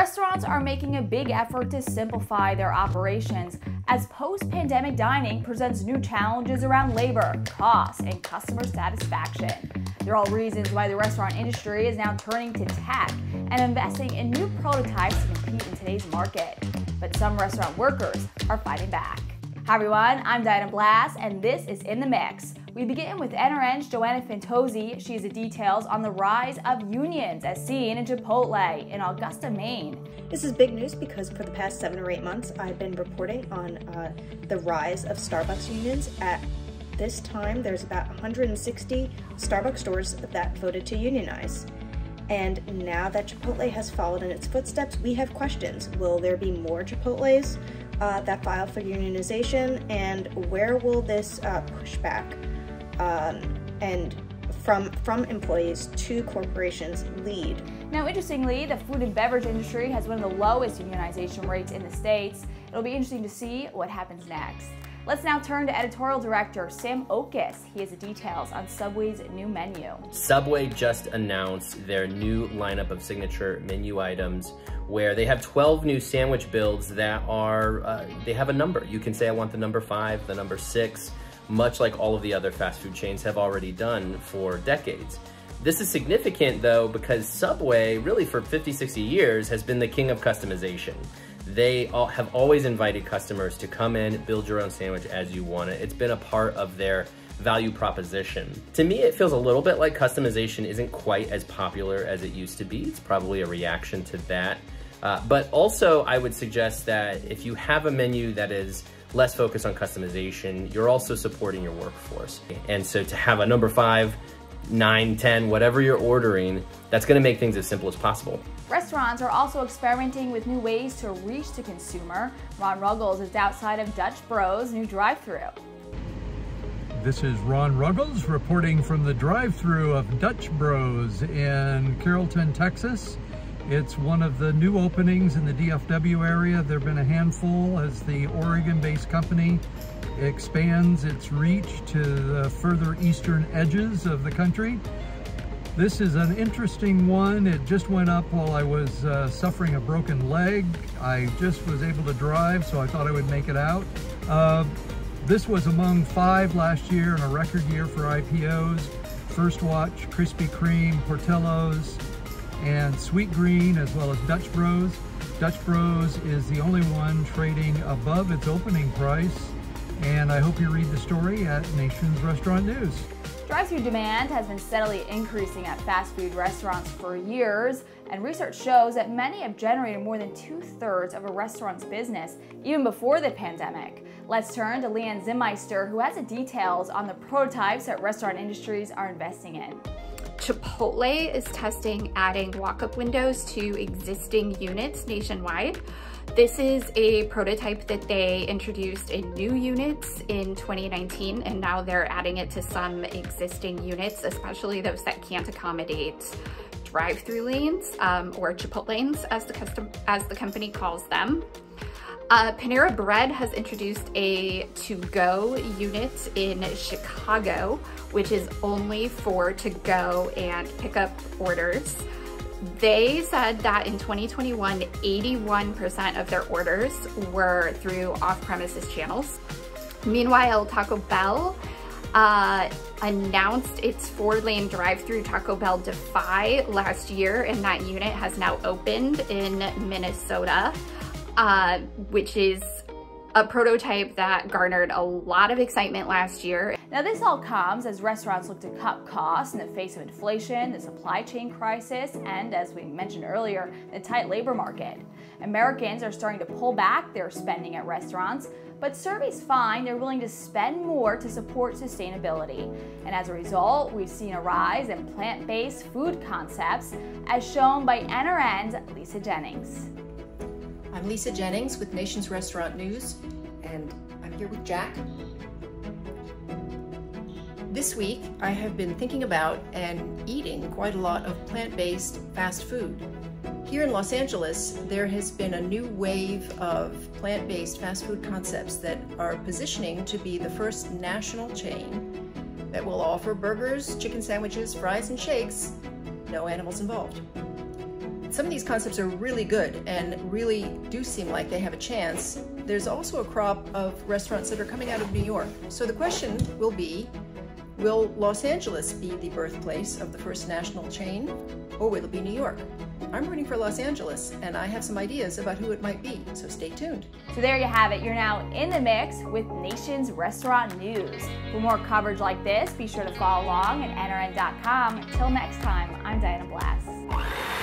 Restaurants are making a big effort to simplify their operations as post-pandemic dining presents new challenges around labor, cost, and customer satisfaction. They're all reasons why the restaurant industry is now turning to tech and investing in new prototypes to compete in today's market. But some restaurant workers are fighting back. Hi everyone, I'm Diana Blass, and this is In the Mix. We begin with NRN's Joanna Fantozzi. She has the details on the rise of unions as seen in Chipotle in Augusta, Maine. This is big news because for the past 7 or 8 months, I've been reporting on the rise of Starbucks unions. At this time, there's about 160 Starbucks stores that voted to unionize. And now that Chipotle has followed in its footsteps, we have questions. Will there be more Chipotles that file for unionization? And where will this pushback and from employees to corporations lead? Now, interestingly, the food and beverage industry has one of the lowest unionization rates in the States. It'll be interesting to see what happens next. Let's now turn to editorial director Sam Okus. He has the details on Subway's new menu. Subway just announced their new lineup of signature menu items where they have 12 new sandwich builds that are, they have a number. You can say, I want the number 5, the number 6, much like all of the other fast food chains have already done for decades. This is significant though because Subway, really for 50, 60 years, has been the king of customization. They have always invited customers to come in, build your own sandwich as you want it. It's been a part of their value proposition. To me, it feels a little bit like customization isn't quite as popular as it used to be. It's probably a reaction to that. But also, I would suggest that if you have a menu that is less focused on customization, you're also supporting your workforce. And so to have a number 5, 9, 10, whatever you're ordering, that's gonna make things as simple as possible. Restaurants are also experimenting with new ways to reach the consumer. Ron Ruggles is outside of Dutch Bros' new drive-thru. This is Ron Ruggles reporting from the drive-thru of Dutch Bros in Carrollton, Texas. It's one of the new openings in the DFW area. There have been a handful as the Oregon-based company expands its reach to the further eastern edges of the country. This is an interesting one. It just went up while I was suffering a broken leg. I just was able to drive, so I thought I would make it out. This was among 5 last year and a record year for IPOs. First Watch, Krispy Kreme, Portillo's, and Sweet Green, as well as Dutch Bros. Dutch Bros is the only one trading above its opening price, and I hope you read the story at Nation's Restaurant News. Drive-thru demand has been steadily increasing at fast food restaurants for years, and research shows that many have generated more than 2/3 of a restaurant's business, even before the pandemic. Let's turn to Leanne Zimmeister, who has the details on the prototypes that restaurant industries are investing in. Chipotle is testing adding walk-up windows to existing units nationwide. This is a prototype that they introduced in new units in 2019, and now they're adding it to some existing units, especially those that can't accommodate drive-thru lanes, or Chipotlanes as the company calls them. Panera Bread has introduced a to-go unit in Chicago, which is only for to-go and pickup orders. They said that in 2021, 81% of their orders were through off-premises channels. Meanwhile, Taco Bell announced its 4-lane drive-thru Taco Bell Defy last year, and that unit has now opened in Minnesota, which is a prototype that garnered a lot of excitement last year. Now, this all comes as restaurants look to cut costs in the face of inflation, the supply chain crisis, and as we mentioned earlier, the tight labor market. Americans are starting to pull back their spending at restaurants, but surveys find they're willing to spend more to support sustainability. And as a result, we've seen a rise in plant-based food concepts, as shown by NRN's Lisa Jennings. I'm Lisa Jennings with Nation's Restaurant News, and I'm here with Jack. This week, I have been thinking about and eating quite a lot of plant-based fast food. Here in Los Angeles, there has been a new wave of plant-based fast food concepts that are positioning to be the first national chain that will offer burgers, chicken sandwiches, fries, and shakes, no animals involved. some of these concepts are really good and really do seem like they have a chance. There's also a crop of restaurants that are coming out of New York. So the question will be, will Los Angeles be the birthplace of the first national chain, or will it be New York? I'm rooting for Los Angeles, and I have some ideas about who it might be, so stay tuned. So there you have it. You're now in the mix with Nation's Restaurant News. For more coverage like this, be sure to follow along at nrn.com. Till next time, I'm Diana Blass.